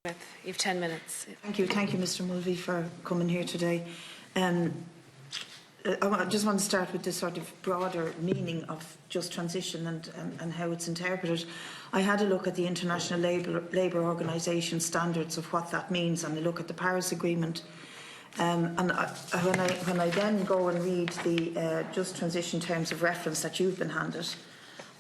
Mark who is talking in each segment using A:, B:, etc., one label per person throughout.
A: You have 10 minutes.
B: Thank you, Mr. Mulvey, for coming here today. I just want to start with the sort of broader meaning of just transition and how it's interpreted. I had a look at the International Labour Organisation standards of what that means, and I look at the Paris Agreement. And when I then go and read the just transition terms of reference that you've been handed,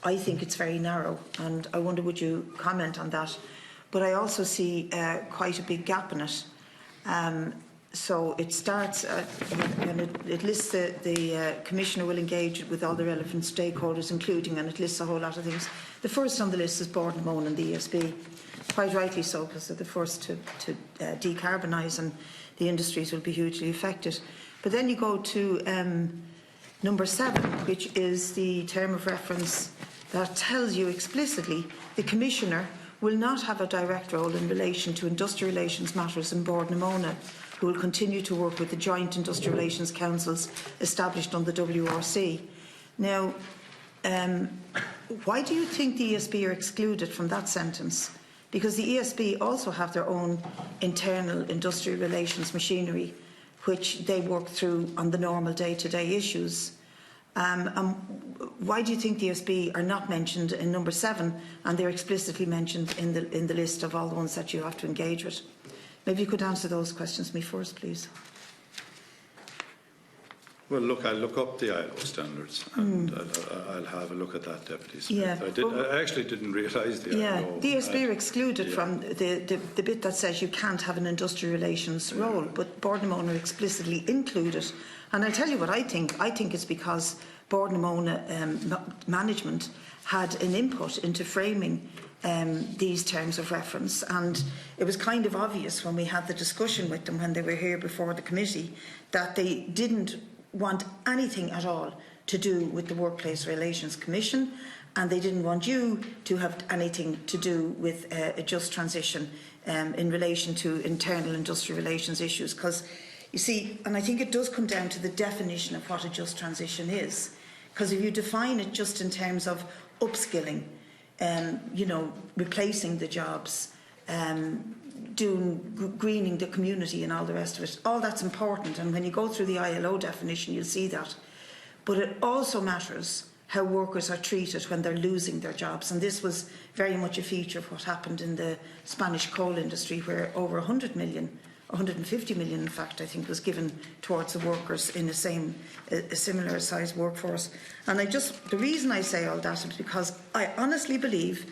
B: I think it's very narrow, and I wonder would you comment on that? But I also see quite a big gap in it. So it starts when it lists the Commissioner will engage with all the relevant stakeholders, including, and it lists a whole lot of things. The first on the list is Bord-na-Móna and the ESB, quite rightly so, because they're the first to decarbonise, and the industries will be hugely affected. But then you go to number 7, which is the term of reference that tells you explicitly the Commissioner will not have a direct role in relation to industrial relations matters in Bord-na-Móna, who will continue to work with the joint industrial relations councils established on the WRC. Now, why do you think the ESB are excluded from that sentence? Because the ESB also have their own internal industrial relations machinery, which they work through on the normal day-to-day issues. Why do you think the ESB are not mentioned in number 7, and they're explicitly mentioned in the list of all the ones that you have to engage with? Maybe you could answer those questions to me first, please.
C: Well, look, I'll look up the ILO standards and I'll have a look at that, Deputy Smith.
B: Yeah.
C: I actually didn't realise the ILO.
B: The ESB are excluded from the bit that says you can't have an industrial relations role, but Bord-na-Móna are explicitly included. And I'll tell you what I think. I think it's because Bord-na-Móna management had an input into framing these terms of reference, and it was kind of obvious when we had the discussion with them when they were here before the committee that they didn't want anything at all to do with the Workplace Relations Commission, and they didn't want you to have anything to do with a just transition in relation to internal industrial relations issues. Because you see, and I think it does come down to the definition of what a just transition is. Because if you define it just in terms of upskilling, replacing the jobs, greening the community and all the rest of it, all that's important. And when you go through the ILO definition, you'll see that. But it also matters how workers are treated when they're losing their jobs. And this was very much a feature of what happened in the Spanish coal industry, where over 100 million, 150 million in fact, I think, was given towards the workers in a similar sized workforce. And the reason I say all that is because I honestly believe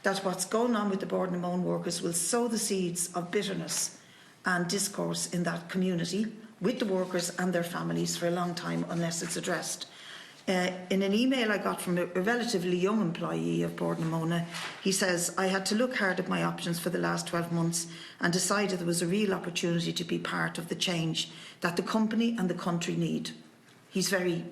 B: that what's going on with the Bord-na-Móna workers will sow the seeds of bitterness and discourse in that community with the workers and their families for a long time unless it's addressed. In an email I got from a relatively young employee of Bord-na-Móna, he says, "I had to look hard at my options for the last 12 months and decided there was a real opportunity to be part of the change that the company and the country need." He's very,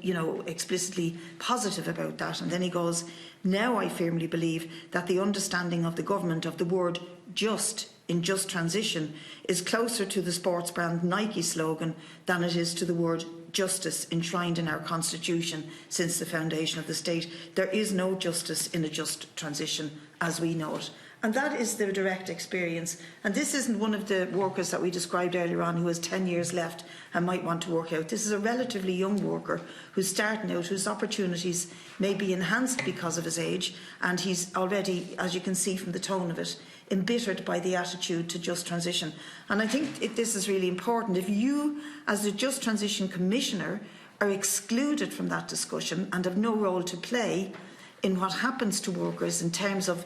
B: explicitly positive about that. And then he goes, "Now I firmly believe that the understanding of the government of the word just in just transition is closer to the sports brand Nike slogan than it is to the word justice enshrined in our constitution since the foundation of the state. There is no justice in a just transition as we know it." And that is the direct experience. And this isn't one of the workers that we described earlier on who has 10 years left and might want to work out. This is a relatively young worker who's starting out, whose opportunities may be enhanced because of his age, and he's already, as you can see from the tone of it, embittered by the attitude to just transition. And I think this is really important. If you, as the Just Transition Commissioner, are excluded from that discussion and have no role to play in what happens to workers in terms of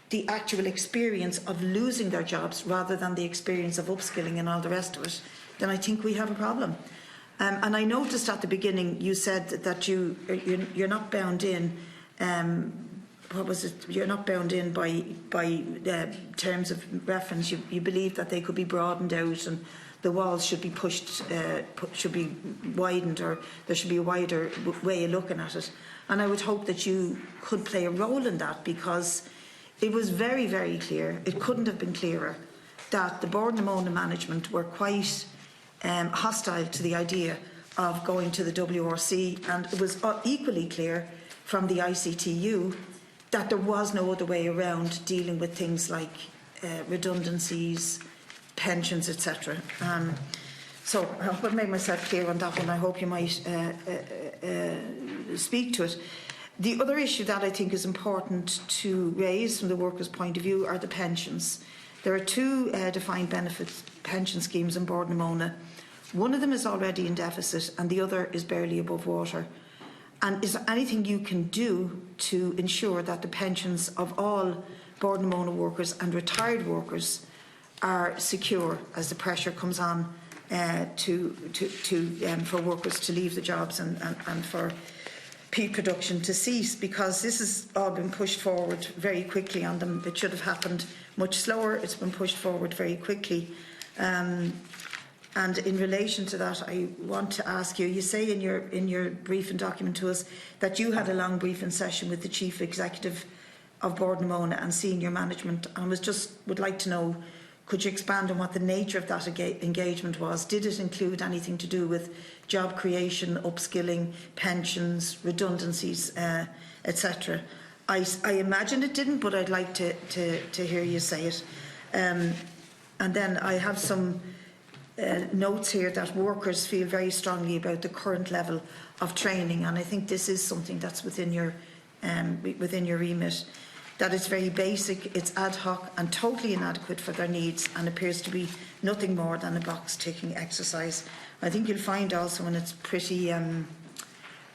B: the actual experience of losing their jobs rather than the experience of upskilling and all the rest of it, then I think we have a problem. And I noticed at the beginning you said that you're not bound in. You're not bound in by terms of reference. You believe that they could be broadened out and the walls should be should be widened, or there should be a wider way of looking at it. And I would hope that you could play a role in that, because it was very, very clear, it couldn't have been clearer, that the Bord-na-Móna management were quite hostile to the idea of going to the WRC, and it was equally clear from the ICTU that there was no other way around dealing with things like redundancies, pensions, etc. So I hope I made myself clear on that one. I hope you might speak to it. The other issue that I think is important to raise from the workers' point of view are the pensions. There are two defined benefit pension schemes in Bordnamona. One of them is already in deficit and the other is barely above water. And is there anything you can do to ensure that the pensions of all Bordnamona workers and retired workers are secure as the pressure comes on for workers to leave the jobs and for peat production to cease, because this has all been pushed forward very quickly on them. It should have happened much slower. It's been pushed forward very quickly. And in relation to that, I want to ask you, you say in your briefing document to us that you had a long briefing session with the Chief Executive of Bordnamona and senior management, and would like to know, could you expand on what the nature of that engagement was? Did it include anything to do with job creation, upskilling, pensions, redundancies, etc.? I imagine it didn't, but I'd like to hear you say it. And then I have some notes here that workers feel very strongly about the current level of training, and I think this is something that's within your remit. That it's very basic, it's ad hoc and totally inadequate for their needs, and appears to be nothing more than a box-ticking exercise. I think you'll find also, and it's pretty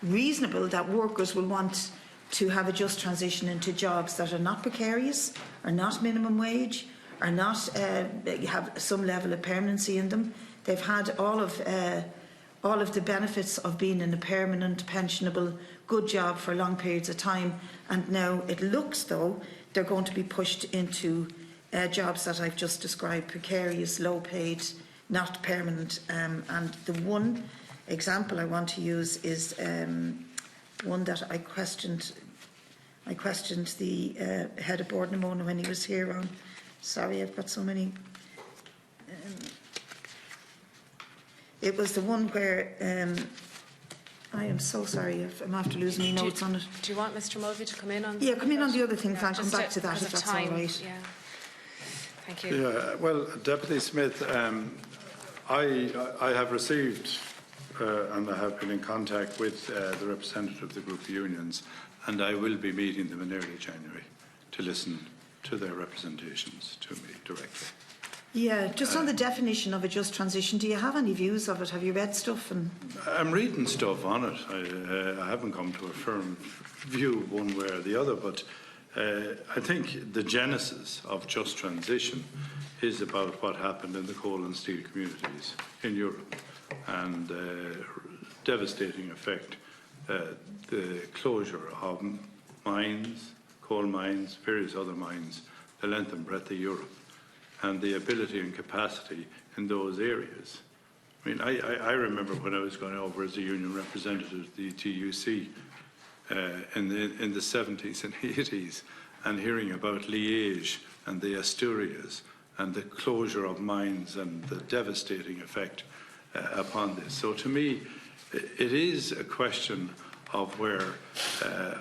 B: reasonable, that workers will want to have a just transition into jobs that are not precarious, are not minimum wage, are not have some level of permanency in them. They've had all of the benefits of being in a permanent, pensionable, good job for long periods of time, and now it looks though they're going to be pushed into jobs that I've just described: precarious, low paid, not permanent. And the one example I want to use is one that I questioned the head of Bordnamona when he was here on. Sorry, I've got so many. It was the one where I am so sorry, I'm after losing my notes on it.
A: Do you want Mr. Mulvey to come in on?
B: Yeah, come in on the other things. I'll come back to that if that's all right.
A: Yeah. Thank you.
C: Yeah, well, Deputy Smith, I have received and I have been in contact with the representative of the group of unions, and I will be meeting them in early January to listen to their representations to me directly.
B: Yeah, just on the definition of a just transition, do you have any views of it? Have you read stuff?
C: I'm reading stuff on it. I haven't come to a firm view one way or the other, but I think the genesis of just transition is about what happened in the coal and steel communities in Europe, and devastating effect, the closure of mines, coal mines, various other mines, the length and breadth of Europe, and the ability and capacity in those areas. I mean, I remember when I was going over as a union representative of the TUC in the 70s and 80s, and hearing about Liège and the Asturias and the closure of mines and the devastating effect upon this. So to me, it is a question of where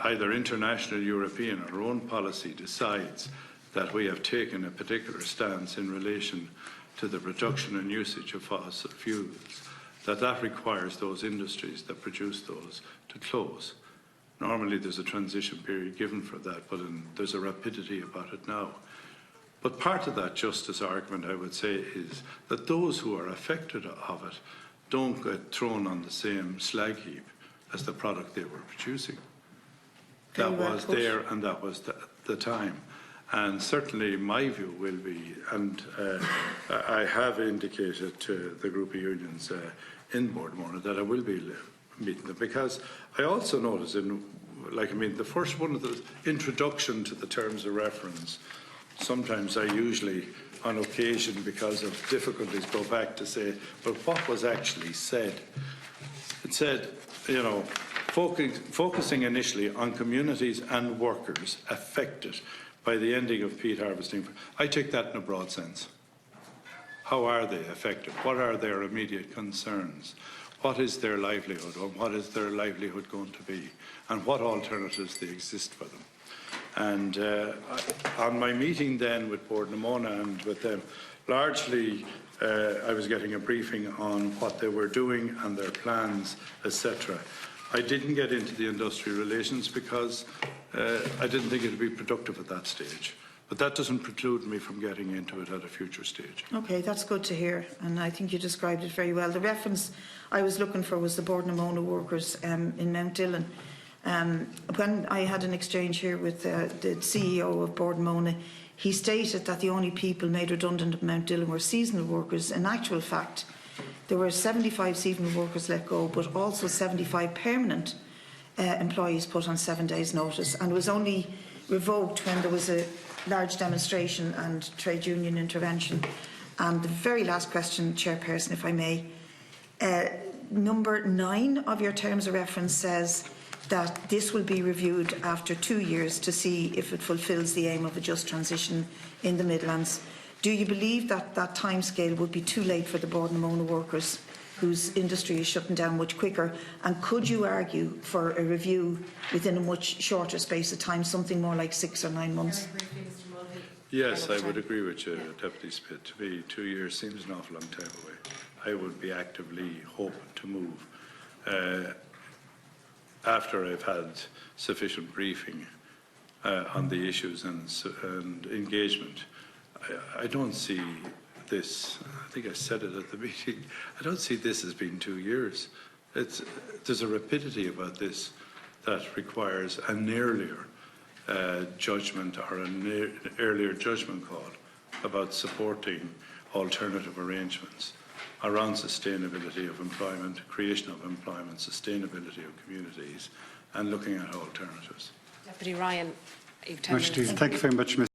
C: either international, European, or our own policy decides that we have taken a particular stance in relation to the reduction in usage of fossil fuels, that requires those industries that produce those to close. Normally there's a transition period given for that, but there's a rapidity about it now. But part of that justice argument, I would say, is that those who are affected of it don't get thrown on the same slag heap as the product they were producing. That was there and that was the time. And certainly my view will be, and I have indicated to the group of unions in Bordmore that I will be meeting them, because I also notice the first one of the introduction to the terms of reference, sometimes I usually, on occasion, because of difficulties, go back to say, but what was actually said? It said, you know, focusing initially on communities and workers affected by the ending of peat harvesting. I take that in a broad sense. How are they affected? What are their immediate concerns? What is their livelihood, or what is their livelihood going to be? And what alternatives they exist for them? And on my meeting then with Bord Namona and with them, largely I was getting a briefing on what they were doing and their plans, etc. I didn't get into the industrial relations because I didn't think it would be productive at that stage. But that doesn't preclude me from getting into it at a future stage.
B: Okay, that's good to hear, and I think you described it very well. The reference I was looking for was the Bord Namona workers in Mount Dillon. When I had an exchange here with the CEO of Bord Namona, he stated that the only people made redundant at Mount Dillon were seasonal workers. In actual fact, there were 75 seasonal workers let go, but also 75 permanent employees put on 7 days' notice, and it was only revoked when there was a large demonstration and trade union intervention. And the very last question, Chairperson, if I may. Number 9 of your terms of reference says that this will be reviewed after 2 years to see if it fulfils the aim of a just transition in the Midlands. Do you believe that that timescale would be too late for the Bord Namona workers whose industry is shutting down much quicker? And could you argue for a review within a much shorter space of time, something more like 6 or 9 months?
C: Yes, I would agree with you, Deputy Smith. To me, 2 years seems an awful long time away. I would be actively hoping to move after I've had sufficient briefing on the issues and engagement. I don't see this, I think I said it at the meeting, I don't see this as being 2 years. There's a rapidity about this that requires an earlier judgment or an earlier judgment call about supporting alternative arrangements around sustainability of employment, creation of employment, sustainability of communities, and looking at alternatives.
A: Deputy Ryan, you've 10 minutes.
D: Thank you very much, Mr.